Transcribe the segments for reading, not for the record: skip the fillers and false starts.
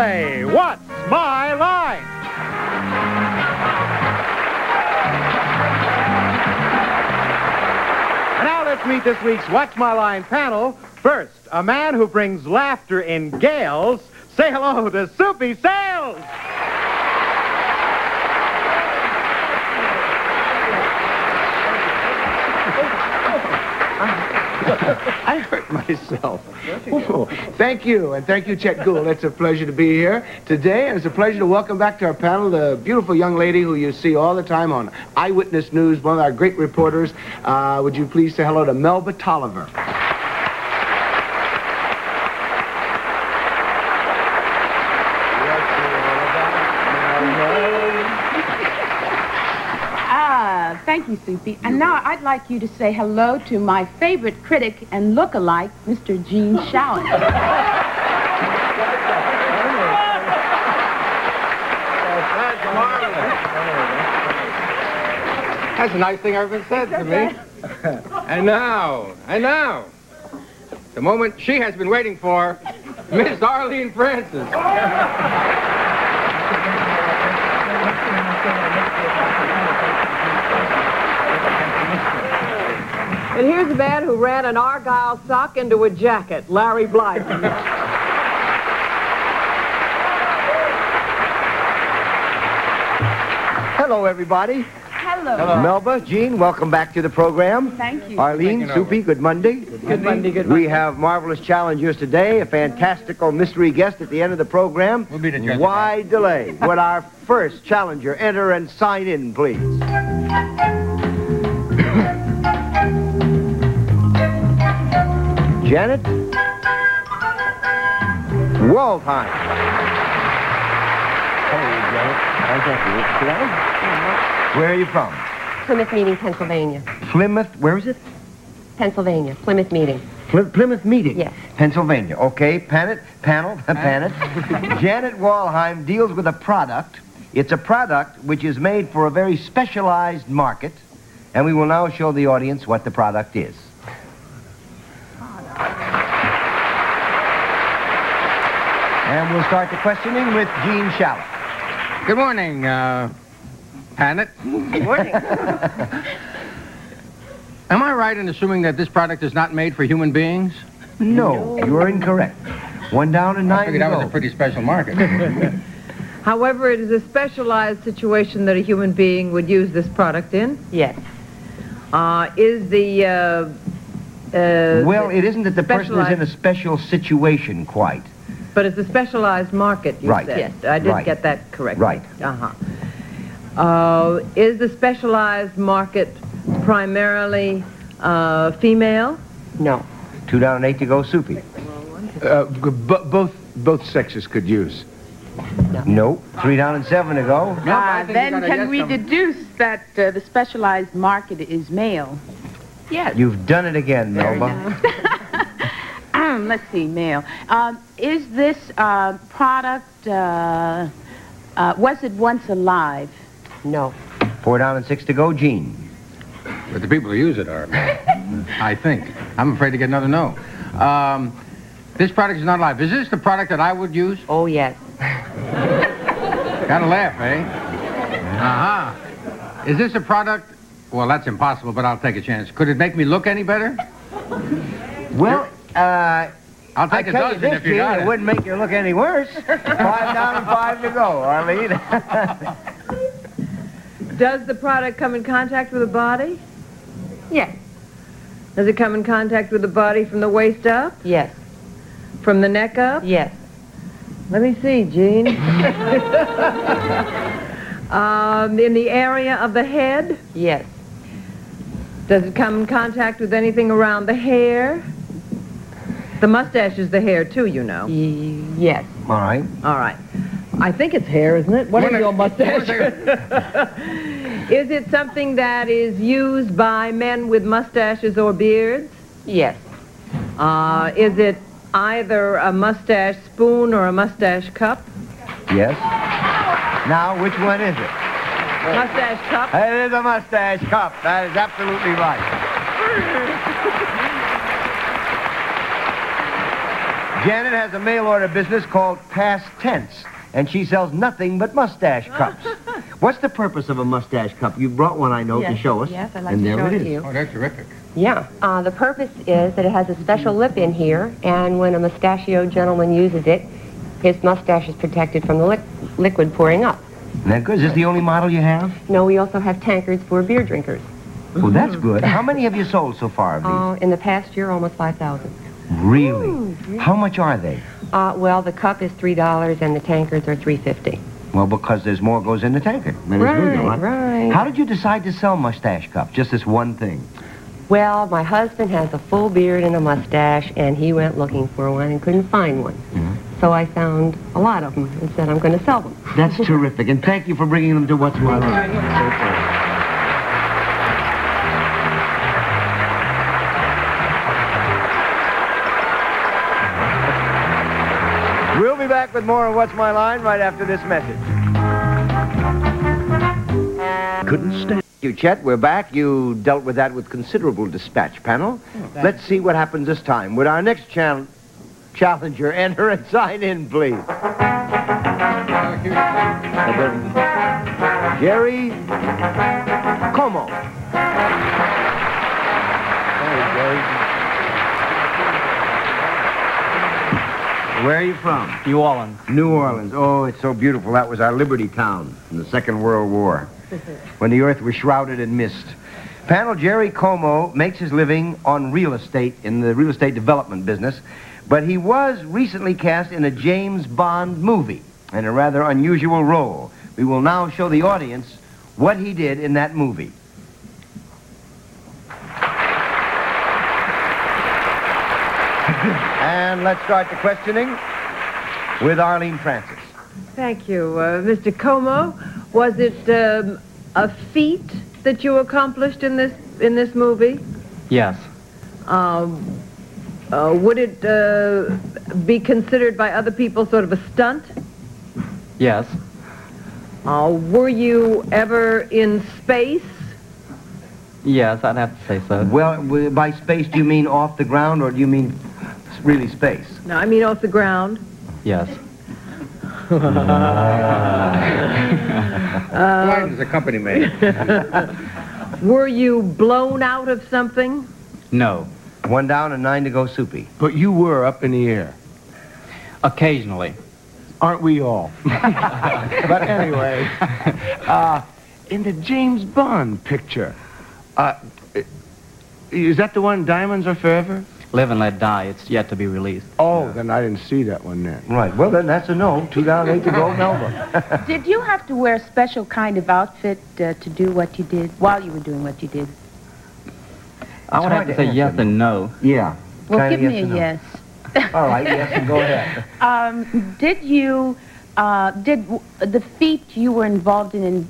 play What's My Line? And now let's meet this week's What's My Line panel. First, a man who brings laughter in gales. Say hello to Soupy Sales! I hurt myself. Oh, thank you, and thank you, Chet Gould. It's a pleasure to be here today, and it's a pleasure to welcome back to our panel the beautiful young lady who you see all the time on Eyewitness News, one of our great reporters. Would you please say hello to Melba Tolliver? Thank you, Soupy. And now I'd like you to say hello to my favorite critic and look-alike, Mr. Gene Shalit. That's marvelous. That's the nicest thing ever been said to me. And now, the moment she has been waiting for, Miss Arlene Francis. And here's a man who ran an Argyle sock into a jacket, Larry Blythe. Hello, everybody. Hello. Melba, Gene, welcome back to the program. Thank you. Arlene, Soupy, good Monday. Good Monday. We have marvelous challengers today, a fantastical mystery guest at the end of the program. We'll be the judge. Why delay? Would our first challenger enter and sign in, please? Janet Waldheim. Hello, Janet. Where are you from? Plymouth Meeting, Pennsylvania. Plymouth, where is it? Pennsylvania, Plymouth Meeting. Plymouth Meeting? Yes. Pennsylvania. Okay, panel. Janet Waldheim deals with a product. It's a product which is made for a very specialized market, and we will now show the audience what the product is. And we'll start the questioning with Gene Shalit. Good morning, Panet. Good morning. Am I right in assuming that this product is not made for human beings? No, you are incorrect. One down and I nine to figured that was go. a pretty special market. However, it is a specialized situation that a human being would use this product in. Yes. Is the... Well, it isn't that the person is in a special situation quite. But it's a specialized market, you Right. said. Yes. I did Right. get that correct. Right. Is the specialized market primarily female? No. 2 down and 8 to go, Soupy. Both sexes could use. No. 3 down and 7 to go. I think Then you gotta can get we some- deduce that the specialized market is male? Yes. You've done it again, Melba. Let's see, male. Is this product, was it once alive? No. 4 down and 6 to go, Gene. But the people who use it are, I think. I'm afraid to get another no. This product is not alive. Is this the product that I would use? Oh, yes. Gotta laugh, eh? Uh-huh. Is this a product? Well, that's impossible, but I'll take a chance. Could it make me look any better? Well, I'll I take a tell you dozen this, if you Gene, got it it. wouldn't make you look any worse. 5 down and 5 to go, Arlene. Does the product come in contact with the body? Yes. Does it come in contact with the body from the waist up? Yes. From the neck up? Yes. Let me see, Gene. In the area of the head? Yes. Does it come in contact with anything around the hair? The mustache is the hair, too, you know. Yes. All right. All right. I think it's hair, isn't it? What is your mustache? Is it something that is used by men with mustaches or beards? Yes. Is it either a mustache spoon or a mustache cup? Yes. Now, which one is it? Mustache cup? It is a mustache cup. That is absolutely right. Janet has a mail-order business called Past Tense, and she sells nothing but mustache cups. What's the purpose of a mustache cup? You brought one, I know, to show us. Yes, I'd like and to there show it it is. to you. Oh, that's terrific. Yeah. The purpose is that it has a special lip in here, and when a mustachioed gentleman uses it, his mustache is protected from the liquid pouring up. Isn't that good? Is this the only model you have? No, we also have tankards for beer drinkers. Well, that's good. How many have you sold so far of these? In the past year, almost 5,000. Really? How much are they? Well, the cup is $3 and the tankards are $3.50. Well, because there's more goes in the tanker than is legal, huh? Right. How did you decide to sell mustache cups? Just this one thing? Well, my husband has a full beard and a mustache, and he went looking for one and couldn't find one. So I found a lot of them and said, I'm going to sell them. That's terrific, and thank you for bringing them to What's My Line. We'll be back with more of What's My Line right after this message. Couldn't stand you, Chet. We're back. You dealt with that with considerable dispatch, panel. Let's see what happens this time. Would our next challenger enter and sign in, please? Jerry Como. Where are you from? New Orleans. New Orleans. Oh, it's so beautiful. That was our Liberty Town in the Second World War, when the earth was shrouded in mist. Panel, Jerry Como makes his living on real estate, in the real estate development business, but he was recently cast in a James Bond movie in a rather unusual role. We will now show the audience what he did in that movie. And let's start the questioning with Arlene Francis. Thank you. Mr. Como, was it a feat that you accomplished in this movie? Yes. Would it be considered by other people sort of a stunt? Yes. Were you ever in space? Yes, I'd have to say so. Well, by space, do you mean off the ground, or do you mean really space? No, I mean off the ground. Yes. Why does the company make? Were you blown out of something? No. 1 down and 9 to go, Soupy. But you were up in the air. Occasionally. Aren't we all? But anyway, in the James Bond picture, is that the one, Diamonds Are Forever? Live and Let Die. It's yet to be released. Oh, then I didn't see that one then. Right. Well, then that's a no. 2 down, 8 to go, Melba. Did you have to wear a special kind of outfit to do what you did while you were doing what you did? I would have to say yes and no. Yeah. Well, Kinda give me a and no. yes. All right, yes, and go ahead. Did you, did the feat you were involved in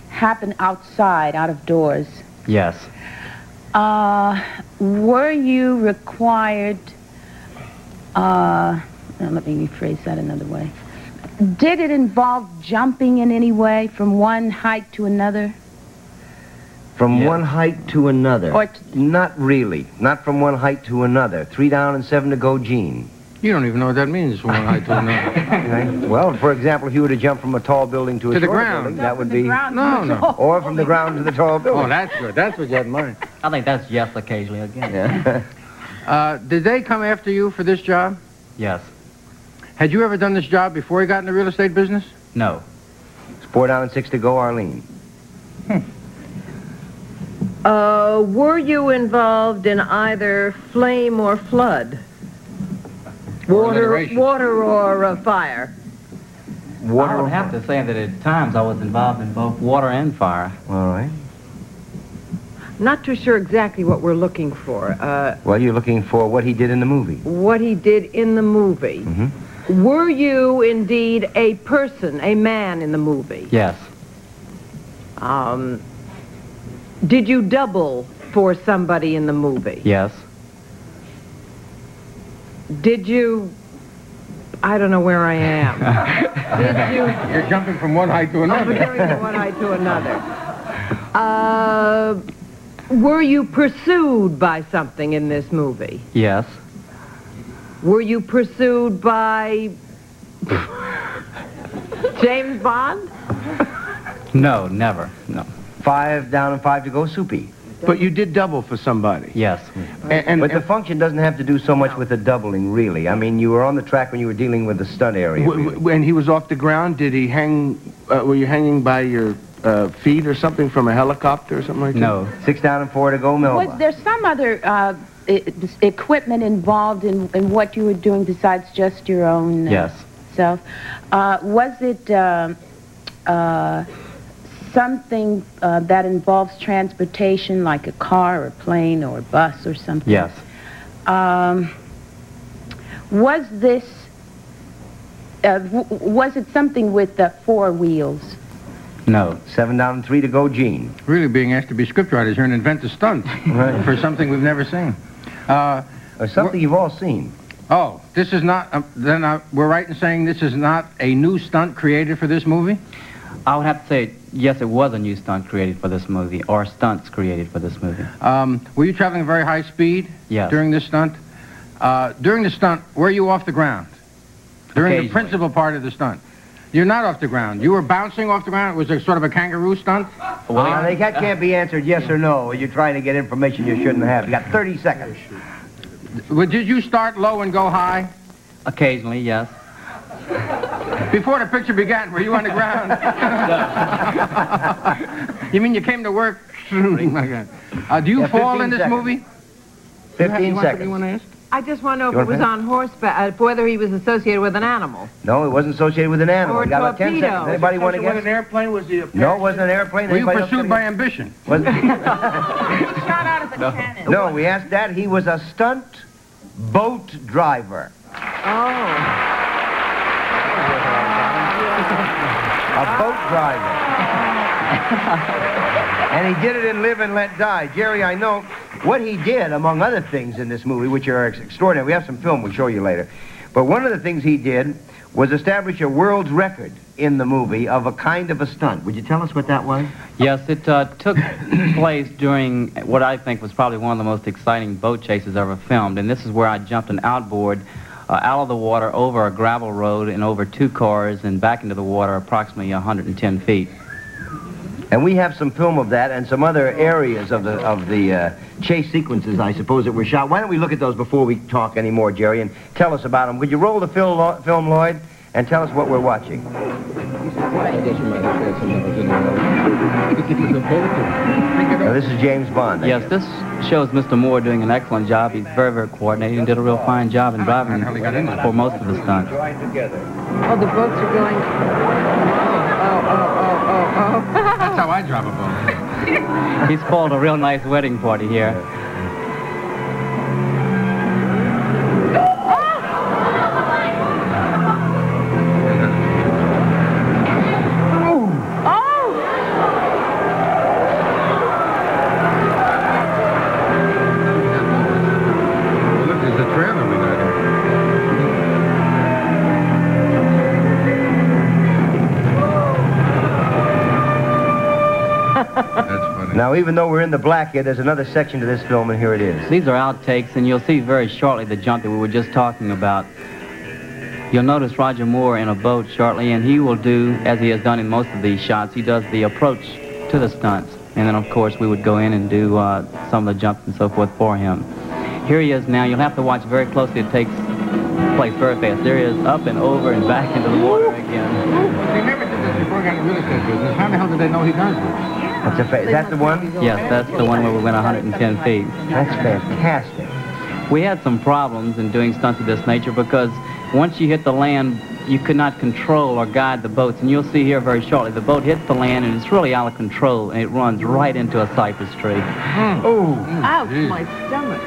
happen outside, out of doors? Yes. Were you required, let me rephrase that another way. Did it involve jumping in any way from one height to another? From Yes. one height to another. Or Not really. Not from one height to another. 3 down and 7 to go, Gene. You don't even know what that means from one height to another. Okay. Well, for example, if you were to jump from a tall building to a To the shorter ground. building, that would be... No, no. Or from the ground to the tall building. Oh, that's good. That's what you had in mind. I think that's yes occasionally again. Yeah. Did they come after you for this job? Yes. Had you ever done this job before you got in the real estate business? No. It's 4 down and 6 to go, Arlene. Were you involved in either flame or flood? alliteration. Water or fire? I would have to say that at times I was involved in both water and fire. All right. Not too sure exactly what we're looking for. Well, you're looking for what he did in the movie. What he did in the movie. Mm-hmm. Were you indeed a person, a man in the movie? Yes. Did you double for somebody in the movie? Yes. Did you... I don't know where I am. Did you... You're jumping from one height to another. Comparing from one eye to another. Were you pursued by something in this movie? Yes. Were you pursued by James Bond? No, never. No. 5 down and 5 to go, Soupy. But you did double for somebody. Yes. But the function doesn't have to do so much with the doubling, really. I mean, you were on the track when you were dealing with the stunt area. Really. When he was off the ground, did he hang, were you hanging by your feet or something from a helicopter or something like that? No. 6 down and 4 to go, Melba. Was there some other equipment involved in what you were doing besides just your own Yes. self? Was it something that involves transportation, like a car or plane or a bus or something? Yes. Was this, was it something with 4 wheels? No. 7 down and 3 to go, Gene. Really being asked to be scriptwriters here and invent a stunt for something we've never seen. Or something you've all seen. Oh, this is not, we're right in saying this is not a new stunt created for this movie? I would have to say, yes, it was a new stunt created for this movie, or stunts created for this movie. Were you traveling at very high speed Yes. during this stunt? During the stunt, were you off the ground? During the principal part of the stunt? You're not off the ground. You were bouncing off the ground? It was a sort of a kangaroo stunt? Well, that can't be answered yes or no. You're trying to get information you shouldn't have. You got 30 seconds. Did you start low and go high? Occasionally, yes. Before the picture began, were you on the ground? You mean you came to work? Do you fall in this 15 movie? 15 seconds. You want to ask? I just want to know if it was on horseback, whether he was associated with an animal. No, it wasn't associated with an animal. Or a You got about 10 torpedo. seconds. Anybody want to Was it guess? an airplane? Was he a No, it wasn't an airplane. Were you Anybody else pursued gonna by ambition? guess? Was it? Shot out of a cannon. No, we asked that. He was a stunt boat driver. A boat driver. And he did it in Live and Let Die. Jerry, I know what he did, among other things in this movie, which are extraordinary. We have some film we'll show you later. But one of the things he did was establish a world's record in the movie of a kind of a stunt. Would you tell us what that was? Yes, it took place during what I think was probably one of the most exciting boat chases ever filmed. And this is where I jumped an outboard out of the water over a gravel road and over 2 cars and back into the water approximately 110 feet. And we have some film of that and some other areas of the chase sequences, I suppose, that were shot. Why don't we look at those before we talk anymore, Jerry, and tell us about them. Would you roll the film, Lloyd, and tell us what we're watching? Now, this is James Bond. Yes, this shows Mr. Moore doing an excellent job. He's very, very coordinated and did a real fine job in driving for most of the stunts. Oh, the boats are going... Oh. That's how I drive a boat. He spoiled a real nice wedding party here. Look, there's a trailer we got here. That's funny. Now, even though we're in the black here, there's another section to this film, and here it is. These are outtakes, and you'll see very shortly the jump that we were just talking about. You'll notice Roger Moore in a boat shortly, and he will do, as he has done in most of these shots, he does the approach to the stunts. And then, of course, we would go in and do some of the jumps and so forth for him. Here he is now. You'll have to watch very closely. It takes place very fast. There he is, up and over and back into the water again. They never did this before he got in the real estate business. How the hell did they know he does this? Is that the one? Yes, that's the one where we went 110 feet. That's fantastic. We had some problems in doing stunts of this nature because once you hit the land, you could not control or guide the boats. And you'll see here very shortly, the boat hits the land and it's really out of control and it runs right into a cypress tree. Oh, Ouch, my stomach.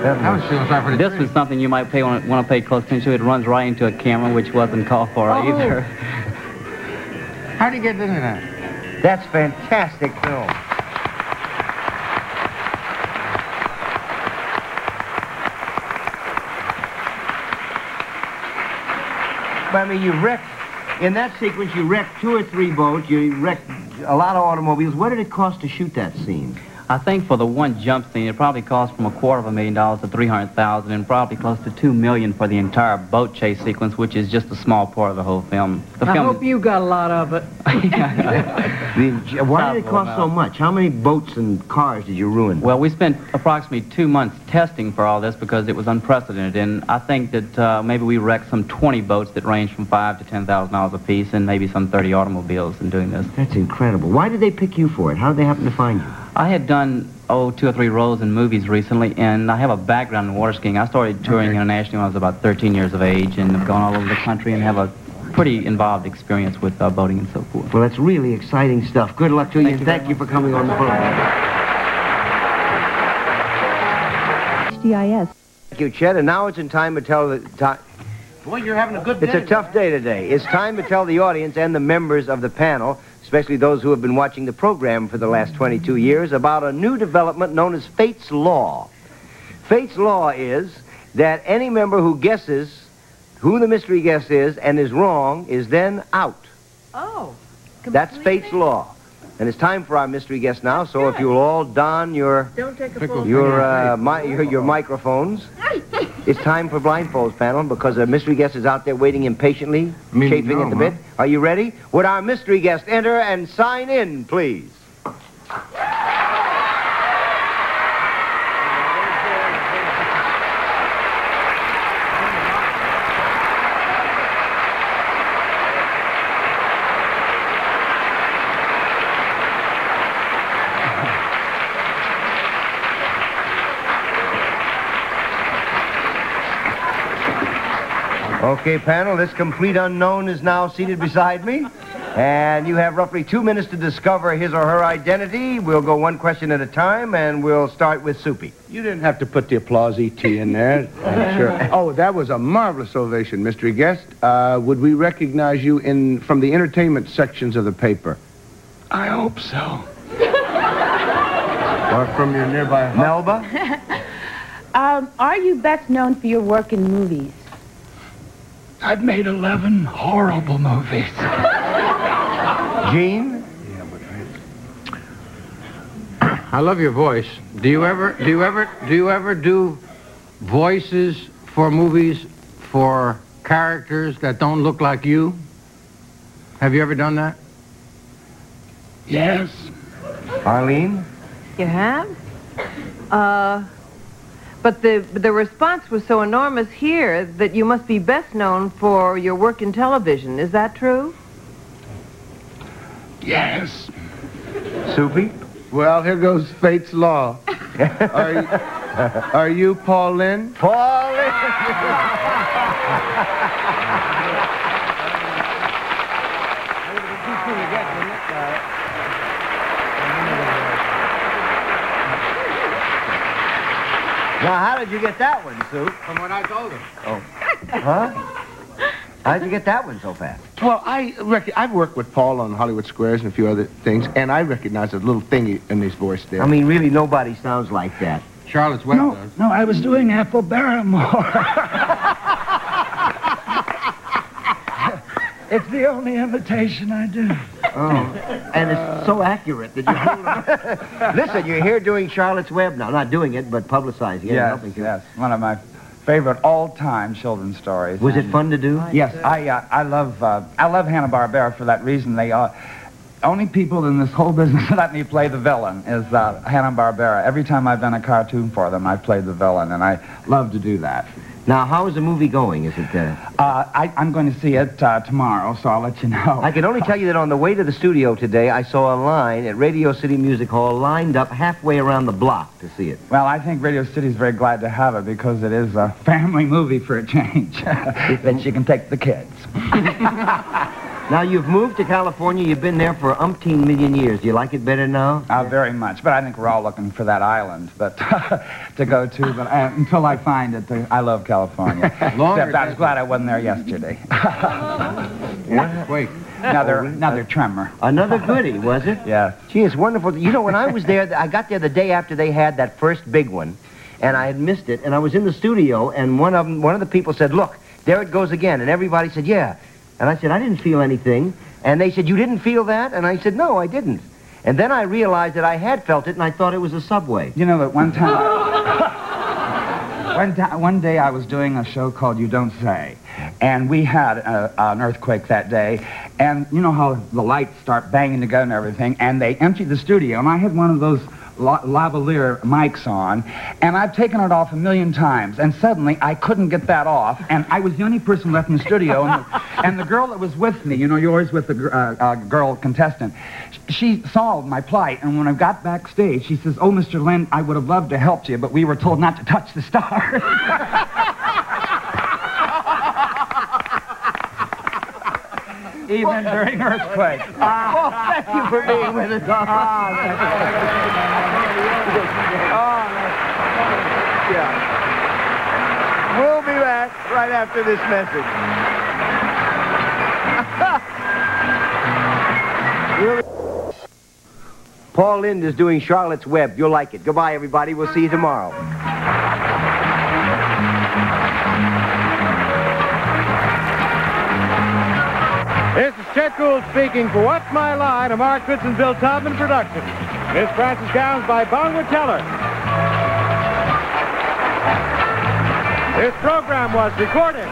I was feeling sorry for the This tree. was something you might want to pay close attention to. It runs right into a camera, which wasn't called for either. How do you get into that? that's fantastic film. But I mean, you wrecked, in that sequence, you wrecked 2 or 3 boats, you wrecked a lot of automobiles. What did it cost to shoot that scene? I think for the one jump scene, it probably cost from $250,000 to $300,000, and probably close to $2 million for the entire boat chase sequence, which is just a small part of the whole film. I hope you got a lot of it. Why did it cost so much? How many boats and cars did you ruin? Well, we spent approximately 2 months testing for all this because it was unprecedented, and I think that maybe we wrecked some 20 boats that ranged from $5,000 to $10,000 a piece, and maybe some 30 automobiles in doing this. That's incredible. Why did they pick you for it? How did they happen to find you? I had done, 2 or 3 roles in movies recently, and I have a background in water skiing. I started touring internationally when I was about 13 years of age, and have gone all over the country and have a pretty involved experience with boating and so forth. Well, that's really exciting stuff. Good luck to you, and thank you for coming on the program. GIS. Thank you, Chet, and now it's in time to tell the... Boy, you're having a good day. It's a tough day today. It's time to tell the audience and the members of the panel, especially those who have been watching the program for the last 22 years, about a new development known as Fate's Law. Fate's Law is that any member who guesses who the mystery guest is and is wrong is then out. Oh. That's Fate's Law. And it's time for our mystery guest now, so if you'll all don your microphones. It's time for blindfolds, panel, because a mystery guest is out there waiting impatiently, chafing at the bit. Are you ready? Would our mystery guest enter and sign in, please? Okay, panel, this complete unknown is now seated beside me. And you have roughly 2 minutes to discover his or her identity. We'll go one question at a time, and we'll start with Soupy. You didn't have to put the applause E.T. in there. I'm sure. Oh, that was a marvelous ovation, mystery guest. Would we recognize you from the entertainment sections of the paper? I hope so. Or from your nearby hub? Melba? Are you best known for your work in movies? I've made 11 horrible movies. Gene? I love your voice. Do you ever do voices for movies for characters that don't look like you? Have you ever done that? Yes. Arlene? You have? But the response was so enormous here that you must be best known for your work in television. Is that true? Yes. Soupy? Well, here goes Fate's Law. Are you Paul Lynde? Paul Lynde! Now, how did you get that one, Sue? From what I told him. Oh. Huh? How did you get that one so fast? Well, I've worked with Paul on Hollywood Squares and a few other things, and I recognize a little thing in his voice there. I mean, really, nobody sounds like that. Charlotte's Web does. No, I was doing Ethel Barrymore. It's the only imitation I do. Oh, and it's so accurate that you hold it. Listen, you're here doing Charlotte's Web now. Not doing it, but publicizing it. Yes, yes. One of my favorite all-time children's stories. Was it fun to do? Yes, I love Hanna-Barbera for that reason. They only people in this whole business that let me play the villain is Hanna-Barbera. Every time I've done a cartoon for them, I've played the villain, and I love to do that. Now, how is the movie going? Is it? I'm going to see it tomorrow, so I'll let you know. I can only tell you that on the way to the studio today, I saw a line at Radio City Music Hall lined up halfway around the block to see it. Well, I think Radio City's very glad to have it because it is a family movie for a change. That you can take the kids. Now, you've moved to California. You've been there for umpteen million years. Do you like it better now? Very much. But I think we're all looking for that island to go to. But until I find it, I love California. Except I was glad I wasn't there yesterday. Wait. Another tremor. Another goodie, was it? Yeah. Gee, it's wonderful. You know, when I was there, I got there the day after they had that first big one, and I had missed it. And I was in the studio, and one of the people said, "Look, there it goes again." And everybody said, "Yeah." And I said, "I didn't feel anything." And they said, "You didn't feel that?" And I said, "No, I didn't." And then I realized that I had felt it, and I thought it was a subway. You know that one time, one day I was doing a show called You Don't Say, and we had an earthquake that day, and you know how the lights start banging together and everything, and they emptied the studio, and I had one of those lavalier mics on, and I've taken it off 1,000,000 times, and suddenly I couldn't get that off, and I was the only person left in the studio, and the girl that was with me, you know, you're always with the girl contestant, she saw my plight, and when I got backstage, she says, "Oh, Mr. Lind, I would have loved to help you, but we were told not to touch the stars." Even during earthquakes. Well, thank you for being with us. Yeah. We'll be back right after this message. Paul Lynde is doing Charlotte's Web. You'll like it. Goodbye, everybody. We'll see you tomorrow. This is Chet Gould speaking for What's My Line, a Mark Goodson, Bill Todman production. Miss Frances Gowns by Bongwood Teller. This program was recorded